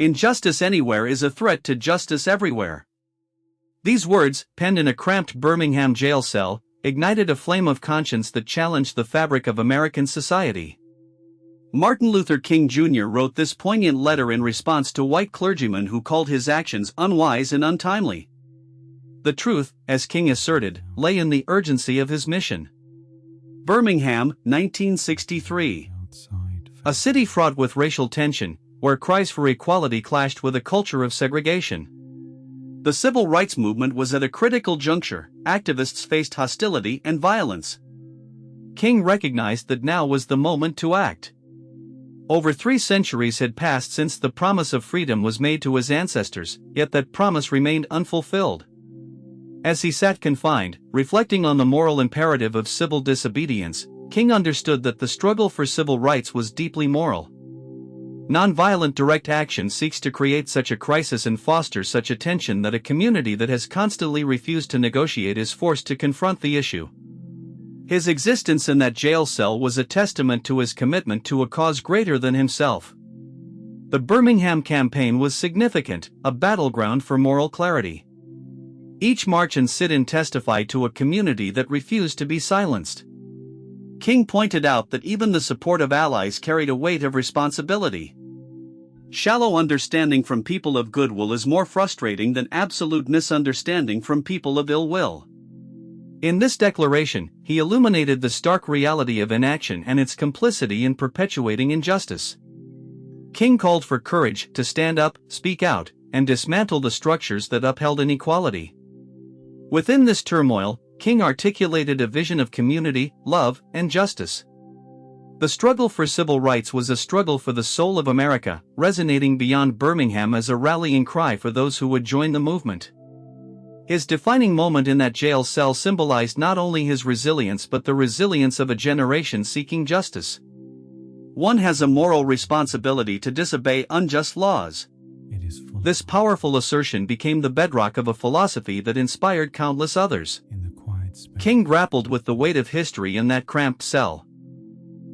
Injustice anywhere is a threat to justice everywhere. These words, penned in a cramped Birmingham jail cell, ignited a flame of conscience that challenged the fabric of American society. Martin Luther King Jr. wrote this poignant letter in response to white clergymen who called his actions unwise and untimely. The truth, as King asserted, lay in the urgency of his mission. Birmingham, 1963. A city fraught with racial tension, where cries for equality clashed with a culture of segregation. The civil rights movement was at a critical juncture. Activists faced hostility and violence. King recognized that now was the moment to act. Over 3 centuries had passed since the promise of freedom was made to his ancestors, yet that promise remained unfulfilled. As he sat confined, reflecting on the moral imperative of civil disobedience, King understood that the struggle for civil rights was deeply moral. Nonviolent direct action seeks to create such a crisis and foster such a tension that a community that has constantly refused to negotiate is forced to confront the issue. His existence in that jail cell was a testament to his commitment to a cause greater than himself. The Birmingham campaign was significant, a battleground for moral clarity. Each march and sit-in testified to a community that refused to be silenced. King pointed out that even the support of allies carried a weight of responsibility. Shallow understanding from people of goodwill is more frustrating than absolute misunderstanding from people of ill will. In this declaration, he illuminated the stark reality of inaction and its complicity in perpetuating injustice. King called for courage to stand up, speak out, and dismantle the structures that upheld inequality. Within this turmoil, King articulated a vision of community, love, and justice. The struggle for civil rights was a struggle for the soul of America, resonating beyond Birmingham as a rallying cry for those who would join the movement. His defining moment in that jail cell symbolized not only his resilience but the resilience of a generation seeking justice. One has a moral responsibility to disobey unjust laws. This powerful assertion became the bedrock of a philosophy that inspired countless others. King grappled with the weight of history in that cramped cell.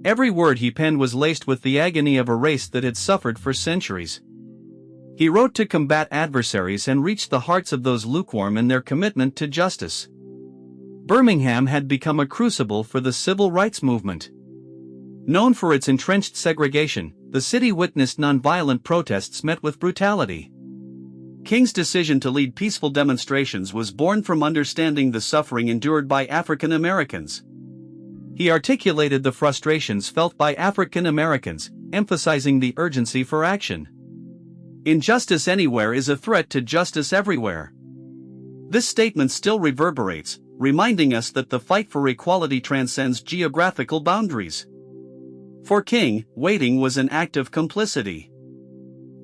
Every word he penned was laced with the agony of a race that had suffered for centuries. He wrote to combat adversaries and reach the hearts of those lukewarm in their commitment to justice. Birmingham had become a crucible for the civil rights movement. Known for its entrenched segregation, the city witnessed nonviolent protests met with brutality. King's decision to lead peaceful demonstrations was born from understanding the suffering endured by African Americans. He articulated the frustrations felt by African Americans, emphasizing the urgency for action. Injustice anywhere is a threat to justice everywhere. This statement still reverberates, reminding us that the fight for equality transcends geographical boundaries. For King, waiting was an act of complicity.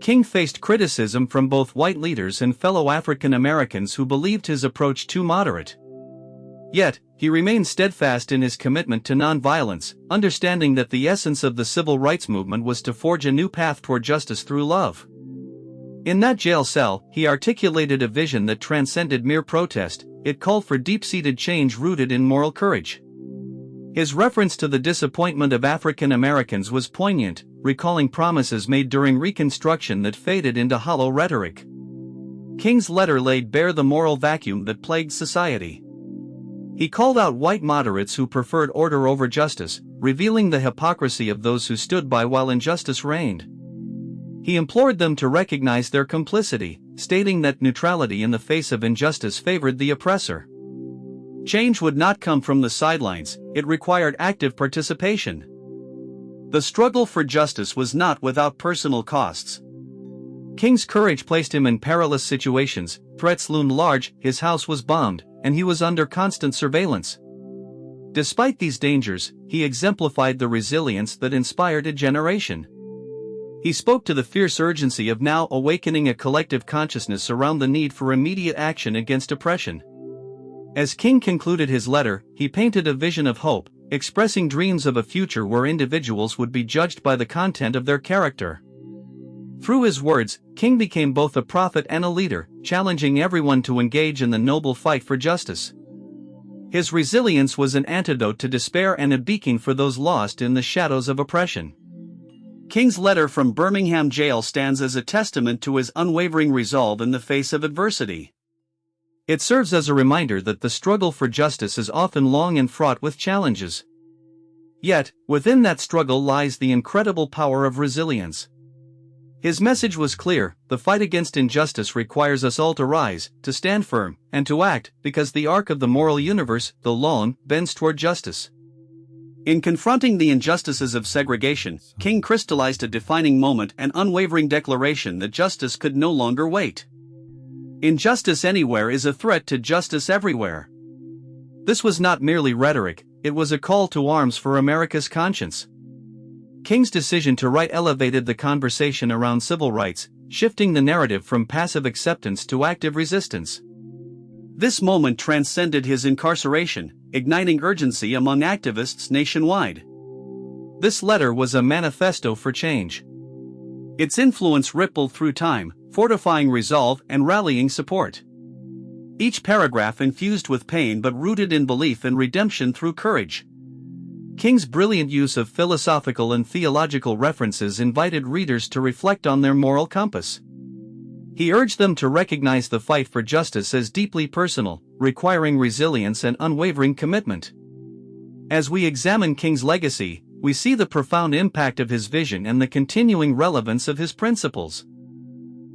King faced criticism from both white leaders and fellow African Americans who believed his approach too moderate. Yet, he remained steadfast in his commitment to nonviolence, understanding that the essence of the civil rights movement was to forge a new path toward justice through love. In that jail cell, he articulated a vision that transcended mere protest. It called for deep-seated change rooted in moral courage. His reference to the disappointment of African Americans was poignant, recalling promises made during Reconstruction that faded into hollow rhetoric. King's letter laid bare the moral vacuum that plagued society. He called out white moderates who preferred order over justice, revealing the hypocrisy of those who stood by while injustice reigned. He implored them to recognize their complicity, stating that neutrality in the face of injustice favored the oppressor. Change would not come from the sidelines, it required active participation. The struggle for justice was not without personal costs. King's courage placed him in perilous situations, threats loomed large, his house was bombed, and he was under constant surveillance. Despite these dangers, he exemplified the resilience that inspired a generation. He spoke to the fierce urgency of now awakening a collective consciousness around the need for immediate action against oppression. As King concluded his letter, he painted a vision of hope, expressing dreams of a future where individuals would be judged by the content of their character. Through his words, King became both a prophet and a leader, challenging everyone to engage in the noble fight for justice. His resilience was an antidote to despair and a beacon for those lost in the shadows of oppression. King's letter from Birmingham Jail stands as a testament to his unwavering resolve in the face of adversity. It serves as a reminder that the struggle for justice is often long and fraught with challenges. Yet, within that struggle lies the incredible power of resilience. His message was clear: the fight against injustice requires us all to rise, to stand firm, and to act, because the arc of the moral universe, the law, bends toward justice. In confronting the injustices of segregation, King crystallized a defining moment, an unwavering declaration that justice could no longer wait. Injustice anywhere is a threat to justice everywhere. This was not merely rhetoric, it was a call to arms for America's conscience. King's decision to write elevated the conversation around civil rights, shifting the narrative from passive acceptance to active resistance. This moment transcended his incarceration, igniting urgency among activists nationwide. This letter was a manifesto for change. Its influence rippled through time, fortifying resolve and rallying support. Each paragraph infused with pain but rooted in belief in redemption through courage. King's brilliant use of philosophical and theological references invited readers to reflect on their moral compass. He urged them to recognize the fight for justice as deeply personal, requiring resilience and unwavering commitment. As we examine King's legacy, we see the profound impact of his vision and the continuing relevance of his principles.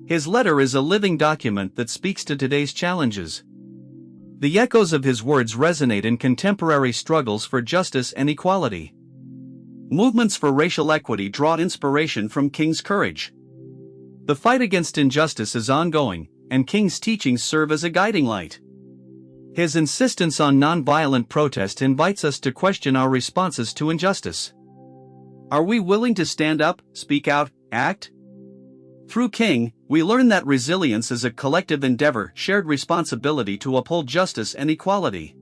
His letter is a living document that speaks to today's challenges. The echoes of his words resonate in contemporary struggles for justice and equality. Movements for racial equity draw inspiration from King's courage. The fight against injustice is ongoing, and King's teachings serve as a guiding light. His insistence on nonviolent protest invites us to question our responses to injustice. Are we willing to stand up, speak out, act? Through King, we learn that resilience is a collective endeavor, shared responsibility to uphold justice and equality.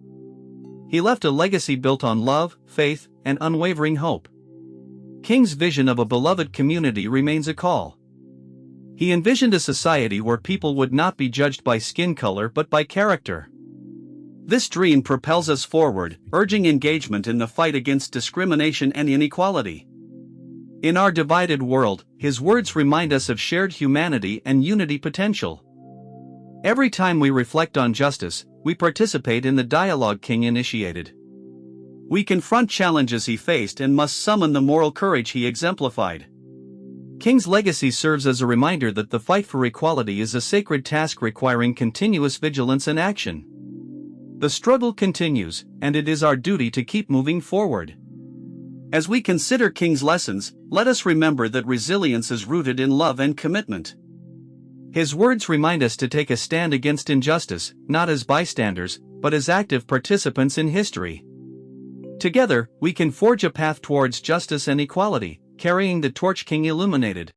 He left a legacy built on love, faith, and unwavering hope. King's vision of a beloved community remains a call. He envisioned a society where people would not be judged by skin color but by character. This dream propels us forward, urging engagement in the fight against discrimination and inequality. In our divided world, his words remind us of shared humanity and unity potential. Every time we reflect on justice, we participate in the dialogue King initiated. We confront challenges he faced and must summon the moral courage he exemplified. King's legacy serves as a reminder that the fight for equality is a sacred task requiring continuous vigilance and action. The struggle continues, and it is our duty to keep moving forward. As we consider King's lessons, let us remember that resilience is rooted in love and commitment. His words remind us to take a stand against injustice, not as bystanders, but as active participants in history. Together, we can forge a path towards justice and equality, carrying the torch King illuminated.